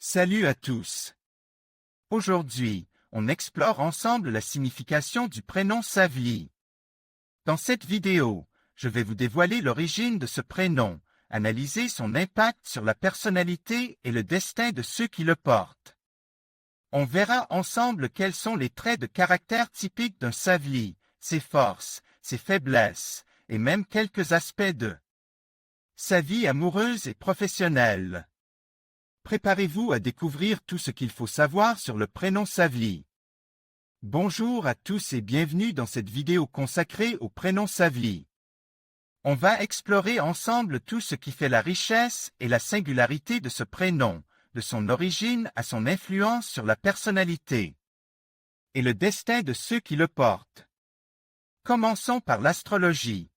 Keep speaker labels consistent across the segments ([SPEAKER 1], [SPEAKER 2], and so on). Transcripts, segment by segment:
[SPEAKER 1] Salut à tous. Aujourd'hui, on explore ensemble la signification du prénom Savli. Dans cette vidéo, je vais vous dévoiler l'origine de ce prénom, analyser son impact sur la personnalité et le destin de ceux qui le portent. On verra ensemble quels sont les traits de caractère typiques d'un Savli, ses forces, ses faiblesses, et même quelques aspects de sa vie amoureuse et professionnelle. Préparez-vous à découvrir tout ce qu'il faut savoir sur le prénom Savli. Bonjour à tous et bienvenue dans cette vidéo consacrée au prénom Savli. On va explorer ensemble tout ce qui fait la richesse et la singularité de ce prénom, de son origine à son influence sur la personnalité et le destin de ceux qui le portent. Commençons par l'astrologie.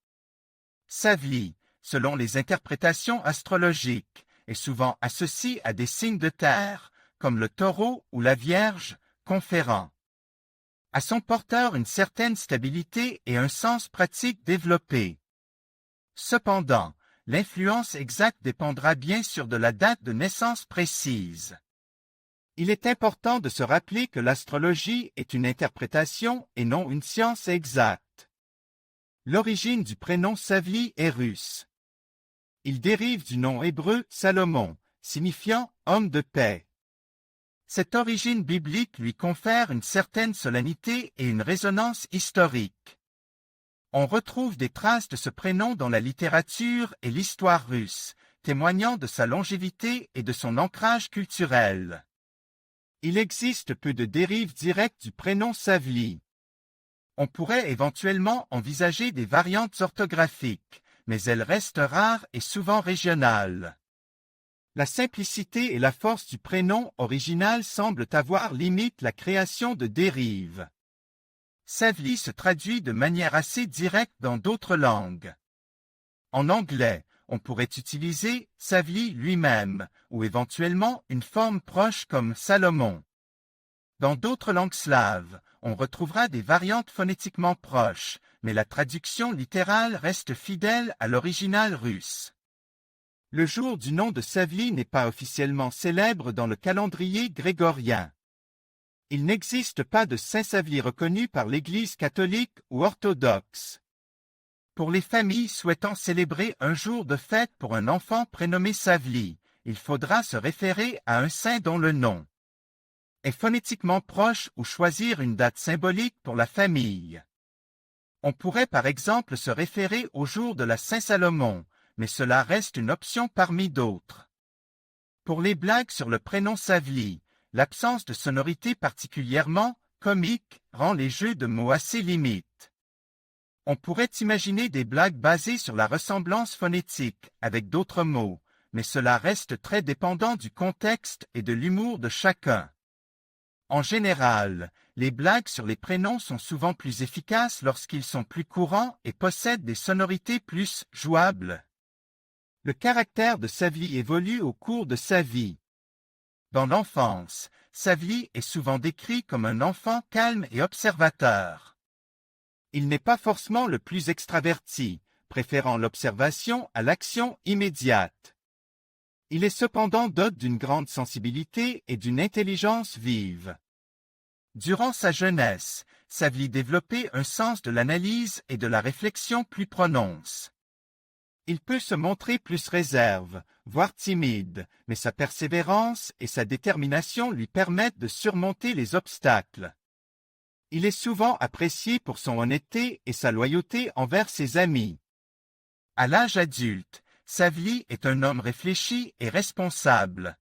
[SPEAKER 1] Savli, selon les interprétations astrologiques, est souvent associé à des signes de terre, comme le taureau ou la Vierge, conférant à son porteur une certaine stabilité et un sens pratique développé. Cependant, l'influence exacte dépendra bien sûr de la date de naissance précise. Il est important de se rappeler que l'astrologie est une interprétation et non une science exacte. L'origine du prénom Savli est russe. Il dérive du nom hébreu Salomon, signifiant « homme de paix ». Cette origine biblique lui confère une certaine solennité et une résonance historique. On retrouve des traces de ce prénom dans la littérature et l'histoire russe, témoignant de sa longévité et de son ancrage culturel. Il existe peu de dérives directes du prénom Savli. On pourrait éventuellement envisager des variantes orthographiques, mais elles restent rares et souvent régionales. La simplicité et la force du prénom original semblent avoir limite la création de dérives. Savli se traduit de manière assez directe dans d'autres langues. En anglais, on pourrait utiliser Savli lui-même, ou éventuellement une forme proche comme Salomon. Dans d'autres langues slaves, on retrouvera des variantes phonétiquement proches, mais la traduction littérale reste fidèle à l'original russe. Le jour du nom de Savli n'est pas officiellement célèbre dans le calendrier grégorien. Il n'existe pas de saint Savli reconnu par l'Église catholique ou orthodoxe. Pour les familles souhaitant célébrer un jour de fête pour un enfant prénommé Savli, il faudra se référer à un saint dont le nom est phonétiquement proche ou choisir une date symbolique pour la famille. On pourrait par exemple se référer au jour de la Saint-Salomon, mais cela reste une option parmi d'autres. Pour les blagues sur le prénom Savli, l'absence de sonorité particulièrement comique rend les jeux de mots assez limites. On pourrait imaginer des blagues basées sur la ressemblance phonétique avec d'autres mots, mais cela reste très dépendant du contexte et de l'humour de chacun. En général, les blagues sur les prénoms sont souvent plus efficaces lorsqu'ils sont plus courants et possèdent des sonorités plus jouables. Le caractère de Savli évolue au cours de sa vie. Dans l'enfance, Savli est souvent décrit comme un enfant calme et observateur. Il n'est pas forcément le plus extraverti, préférant l'observation à l'action immédiate. Il est cependant doté d'une grande sensibilité et d'une intelligence vive. Durant sa jeunesse, Savli développait un sens de l'analyse et de la réflexion plus prononcé. Il peut se montrer plus réserve, voire timide, mais sa persévérance et sa détermination lui permettent de surmonter les obstacles. Il est souvent apprécié pour son honnêteté et sa loyauté envers ses amis. À l'âge adulte, Savli est un homme réfléchi et responsable.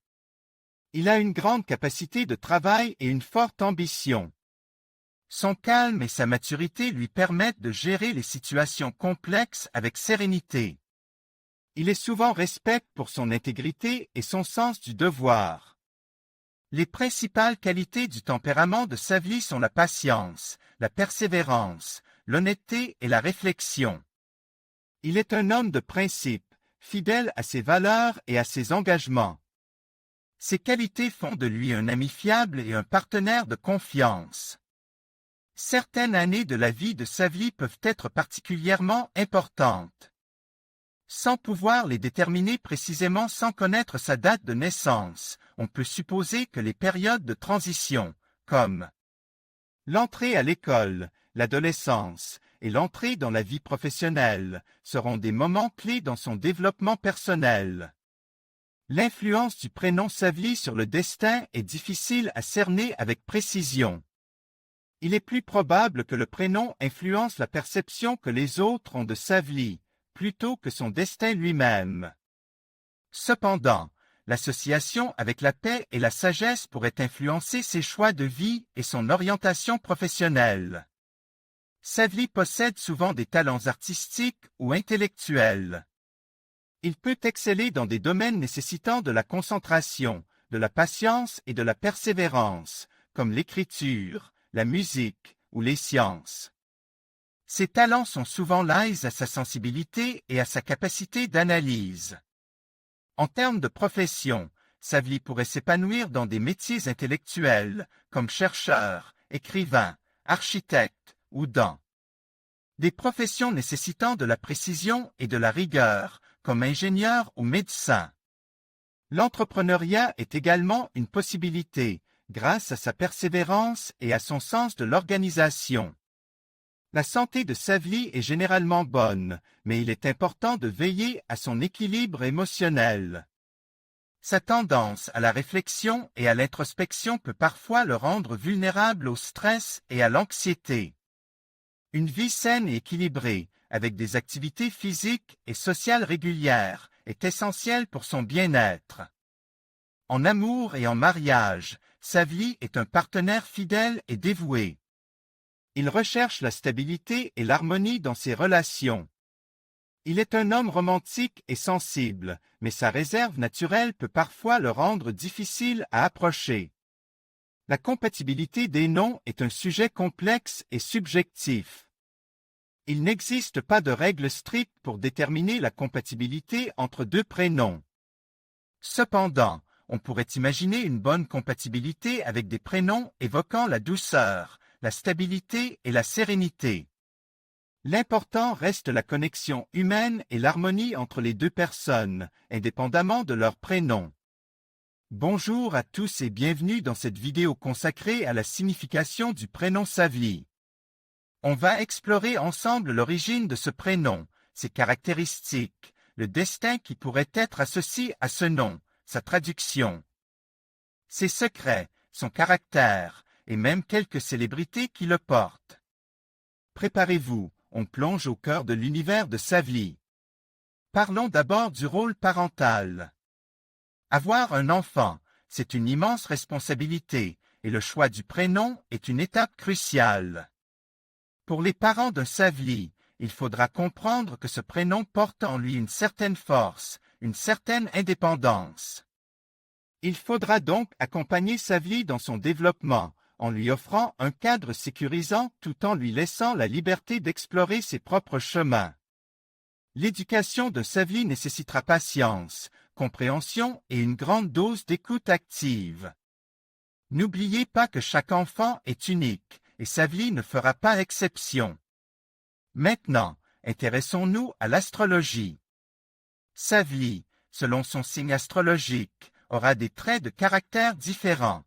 [SPEAKER 1] Il a une grande capacité de travail et une forte ambition. Son calme et sa maturité lui permettent de gérer les situations complexes avec sérénité. Il est souvent respecté pour son intégrité et son sens du devoir. Les principales qualités du tempérament de Savli sont la patience, la persévérance, l'honnêteté et la réflexion. Il est un homme de principe, fidèle à ses valeurs et à ses engagements. Ces qualités font de lui un ami fiable et un partenaire de confiance. Certaines années de la vie de Savli peuvent être particulièrement importantes. Sans pouvoir les déterminer précisément sans connaître sa date de naissance, on peut supposer que les périodes de transition, comme l'entrée à l'école, l'adolescence et l'entrée dans la vie professionnelle, seront des moments clés dans son développement personnel. L'influence du prénom Savli sur le destin est difficile à cerner avec précision. Il est plus probable que le prénom influence la perception que les autres ont de Savli, plutôt que son destin lui-même. Cependant, l'association avec la paix et la sagesse pourrait influencer ses choix de vie et son orientation professionnelle. Savli possède souvent des talents artistiques ou intellectuels. Il peut exceller dans des domaines nécessitant de la concentration, de la patience et de la persévérance, comme l'écriture, la musique ou les sciences. Ses talents sont souvent liés à sa sensibilité et à sa capacité d'analyse. En termes de profession, Savli pourrait s'épanouir dans des métiers intellectuels, comme chercheur, écrivain, architecte ou dans des professions nécessitant de la précision et de la rigueur, comme ingénieur ou médecin. L'entrepreneuriat est également une possibilité, grâce à sa persévérance et à son sens de l'organisation. La santé de Savli est généralement bonne, mais il est important de veiller à son équilibre émotionnel. Sa tendance à la réflexion et à l'introspection peut parfois le rendre vulnérable au stress et à l'anxiété. Une vie saine et équilibrée, avec des activités physiques et sociales régulières, est essentielle pour son bien-être. En amour et en mariage, Savli est un partenaire fidèle et dévoué. Il recherche la stabilité et l'harmonie dans ses relations. Il est un homme romantique et sensible, mais sa réserve naturelle peut parfois le rendre difficile à approcher. La compatibilité des noms est un sujet complexe et subjectif. Il n'existe pas de règle stricte pour déterminer la compatibilité entre deux prénoms. Cependant, on pourrait imaginer une bonne compatibilité avec des prénoms évoquant la douceur, la stabilité et la sérénité. L'important reste la connexion humaine et l'harmonie entre les deux personnes, indépendamment de leur prénom. Bonjour à tous et bienvenue dans cette vidéo consacrée à la signification du prénom Savli. On va explorer ensemble l'origine de ce prénom, ses caractéristiques, le destin qui pourrait être associé à ce nom, sa traduction, ses secrets, son caractère, et même quelques célébrités qui le portent. Préparez-vous, on plonge au cœur de l'univers de Savli. Parlons d'abord du rôle parental. Avoir un enfant, c'est une immense responsabilité, et le choix du prénom est une étape cruciale. Pour les parents d'un Savli, il faudra comprendre que ce prénom porte en lui une certaine force, une certaine indépendance. Il faudra donc accompagner Savli dans son développement, en lui offrant un cadre sécurisant tout en lui laissant la liberté d'explorer ses propres chemins. L'éducation de Savli nécessitera patience, compréhension et une grande dose d'écoute active. N'oubliez pas que chaque enfant est unique, et Savli ne fera pas exception. Maintenant, intéressons-nous à l'astrologie. Savli, selon son signe astrologique, aura des traits de caractère différents.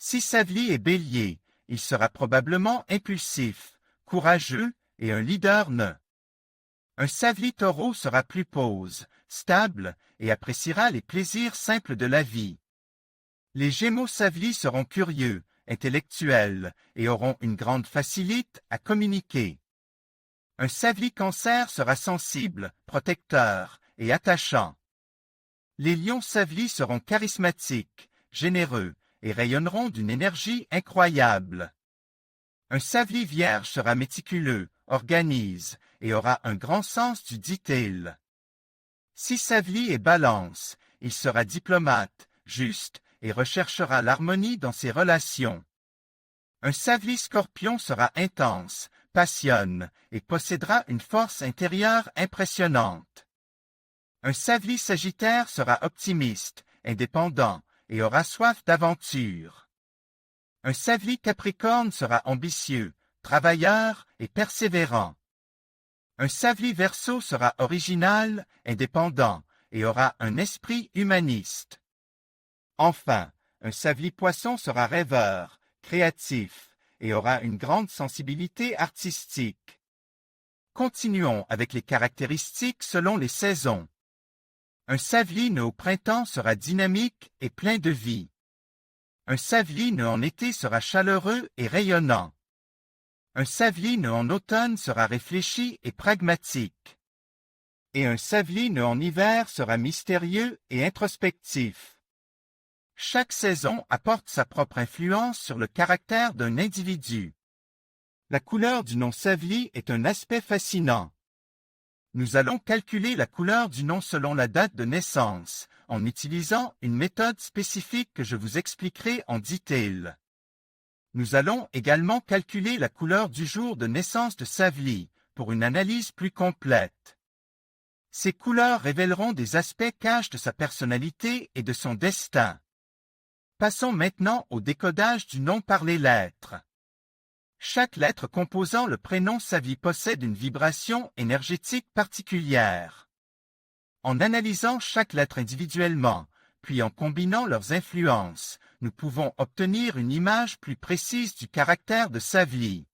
[SPEAKER 1] Si Savli est Bélier, il sera probablement impulsif, courageux et un leader né. Un Savli Taureau sera plus pose, stable et appréciera les plaisirs simples de la vie. Les Gémeaux Savli seront curieux, intellectuels et auront une grande facilité à communiquer. Un Savli Cancer sera sensible, protecteur et attachant. Les Lions Savli seront charismatiques, généreux et rayonneront d'une énergie incroyable. Un Savli Vierge sera méticuleux, organise et aura un grand sens du detail. Si Savli est Balance, il sera diplomate, juste et recherchera l'harmonie dans ses relations. Un Savli Scorpion sera intense, passionne et possédera une force intérieure impressionnante. Un Savli Sagittaire sera optimiste, indépendant et aura soif d'aventure. Un Savli Capricorne sera ambitieux, travailleur et persévérant. Un Savly Verseau sera original, indépendant, et aura un esprit humaniste. Enfin, un Savly Poisson sera rêveur, créatif, et aura une grande sensibilité artistique. Continuons avec les caractéristiques selon les saisons. Un Savly né au printemps sera dynamique et plein de vie. Un Savly né en été sera chaleureux et rayonnant. Un Savly né en automne sera réfléchi et pragmatique. Et un Savly né en hiver sera mystérieux et introspectif. Chaque saison apporte sa propre influence sur le caractère d'un individu. La couleur du nom Savly est un aspect fascinant. Nous allons calculer la couleur du nom selon la date de naissance, en utilisant une méthode spécifique que je vous expliquerai en détail. Nous allons également calculer la couleur du jour de naissance de Savly, pour une analyse plus complète. Ces couleurs révéleront des aspects cachés de sa personnalité et de son destin. Passons maintenant au décodage du nom par les lettres. Chaque lettre composant le prénom Savly possède une vibration énergétique particulière. En analysant chaque lettre individuellement, puis en combinant leurs influences, nous pouvons obtenir une image plus précise du caractère de Savly.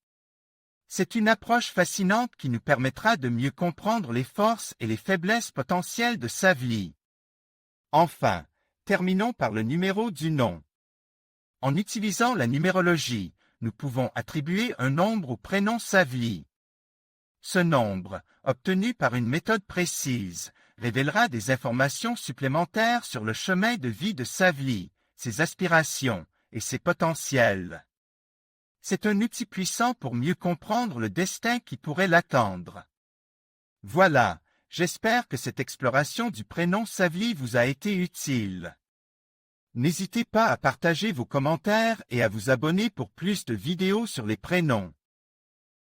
[SPEAKER 1] C'est une approche fascinante qui nous permettra de mieux comprendre les forces et les faiblesses potentielles de Savly. Enfin, terminons par le numéro du nom. En utilisant la numérologie, nous pouvons attribuer un nombre au prénom Savly. Ce nombre, obtenu par une méthode précise, révélera des informations supplémentaires sur le chemin de vie de Savly, ses aspirations et ses potentiels. C'est un outil puissant pour mieux comprendre le destin qui pourrait l'attendre. Voilà, j'espère que cette exploration du prénom Savly vous a été utile. N'hésitez pas à partager vos commentaires et à vous abonner pour plus de vidéos sur les prénoms.